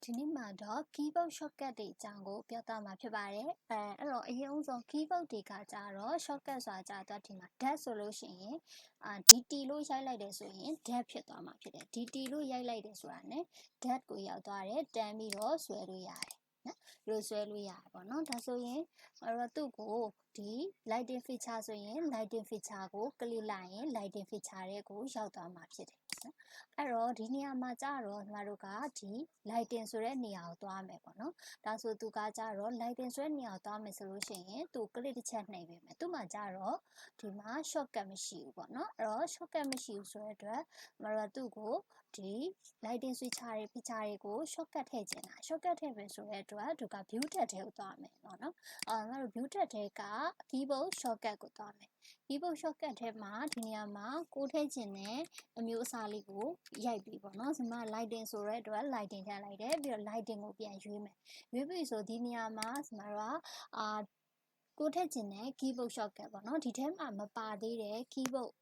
ဒီနေ့မှာတော့ keyboard shortcut တွေအကြောင်းကိုပြောသွားမှာဖြစ်ပါတယ်။အဲ့တော့အရင်ဆုံး keyboard တွေကကြတော့ shortcut ဆိုတာကြတော့ဒီမှာ dat ဆိုလို့ရှိရင်dt လို့ရိုက်လိုက်တယ်ဆိုရင် dat ဖြစ်သွားမှာဖြစ်တယ်။ dt လို့ရိုက်လိုက်တယ်ဆိုတာ ਨੇ dat ကိုရောက်သွားတယ်တန်းပြီးတော့ဆွဲလို့ရတယ်နော်။လို့ဆွဲလို့ရတယ်ပေါ့နော်။ဒါဆိုရင်သူ့ကိုဒီ lighting feature ဆိုရင် lighting feature ကို click လိုက်ရင် lighting feature တွေကိုရောက်သွားမှာဖြစ်တယ်နော်။အဲ့တော့ဒီနေရာမှာကြတော့ညီမတို့ကဒီ lighting ဆိုတဲ့နေရာကိုသွားမယ်ပေါ့နော်။ဒါဆိုသူကကြတော့ lighting ဆိုတဲ့နေရာကိုသွားမယ်ဆိုလို့ရှိရင်သူ click တစ်ချက်နှိပ်ပေးမယ်။သူ့မှာကြတော့ဒီမှာ shortcut မရှိဘူးပေါ့နော်။အဲ့တော့ shortcut မရှိဘူးဆိုတဲ့အတွက်ညီမတို့ကသူ့ကိုဒီ lighting switcher တွေ feature တွေကို shortcut ထည့်ချင်တာ shortcut ထည့်မယ်ဆိုတဲ့အတွက်သူက view tab ထဲကိုသွားမယ်ပေါ့နော်။ညီမတို့ view tab ထဲက keyboard shortcut ကိုသွားမယ်။ keyboard shortcut ထဲမှာဒီနေရာမှာကိုထည့်ချင်တဲ့အမျိုးအစားလေးကိုရိုက်ပြီးပေါ့နော်။ဒီမှာ lighting ဆိုတဲ့အတွက် lighting ထည့်လိုက်တယ်ပြီးတော့ lighting ကိုပြန်ရွေးမယ်။ရွေးပြီဆိုဒီနေရာမှာဒီမှာတော့ကိုထည့်ချင်တဲ့ keyboard shortcut ပေါ့နော်။ဒီထဲမှာမပါသေးတဲ့ keyboard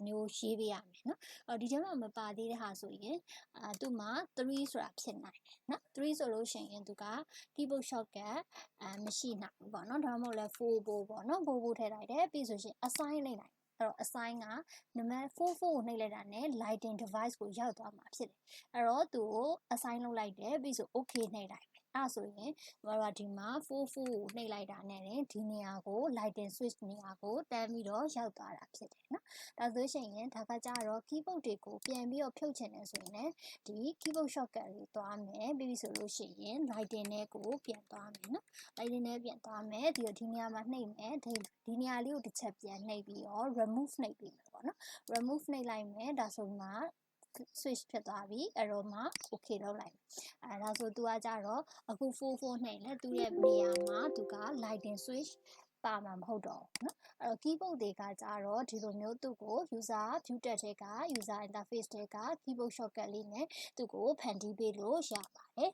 မျိုးရေးပေးရမယ်နော်။ဒီထဲမှာမပါသေးတဲ့ဟာဆိုရင်သူ့မှာ3ဆိုတာဖြစ်နိုင်တယ်နော်။3ဆိုလို့ရှိရင်သူက keyboard shortcut မရှိနိုင်ဘူးပေါ့နော်။ဒါမှမဟုတ်လဲ4ပေါ့နော်။4ထည့်လိုက်တယ်ပြီးဆိုရှင် assign လိုက်နိုင်အဲ့တော့ assign ကနံပါတ်4ကိုနှိပ်လိုက်တာနဲ့ lighting device ကိုရောက်သွားမှာဖြစ်တယ်။အဲ့တော့သူကို assign လုပ်လိုက်တယ်ပြီးဆို okay နှိပ်လိုက်မယ်။အဲ့ဆိုရင်ကျွန်တော်တို့ဒီမှာ4ကိုနှိပ်လိုက်တာနဲ့ဒီနေရာကို lighting switch နေရာကိုတန်းပြီးတော့ရောက်သွားတာဖြစ်တယ်နော်။ဒါဆိုရင်ဒါကကြတော့ keyboard တွေကိုပြန်ပြီးတော့ဖြုတ်ချင်တယ်ဆိုရင်လည်းဒီ keyboard shortcut လေးသွားမယ်ပြီးပြီဆိုလို့ရှိရင် lighting နဲ့ကိုပြန်သွားမယ်နော်။ lighting နဲ့ပြန်သွားမယ်ပြီးတော့ဒီနေရာမှာနှိပ်မယ်ဒီနေရာလေးကိုတစ်ချက်ပြန်နှိပ်ပြီးတော့ remove နှိပ်ပြီးမယ်ပေါ့နော်။ remove နှိပ်လိုက်မယ်ဒါဆိုမှswitch ဖြစ်သွားပြီအဲ့တော့မှ okay လုပ်လိုက်မယ်ဒါဆိုသူကကြတော့အခု4နှိပ်လဲသူ့ရဲ့နေရာမှာသူက lighting switch ပါမှာမဟုတ်တော့ဘူးเนาะအဲ့တော့ keyboard တွေကကြတော့ဒီလိုမျိုးသူ့ကို user view tab ထဲက user interface ထဲက keyboard shortcut လေးနဲ့သူ့ကိုဖန်တီးပေးလို့ရပါတယ်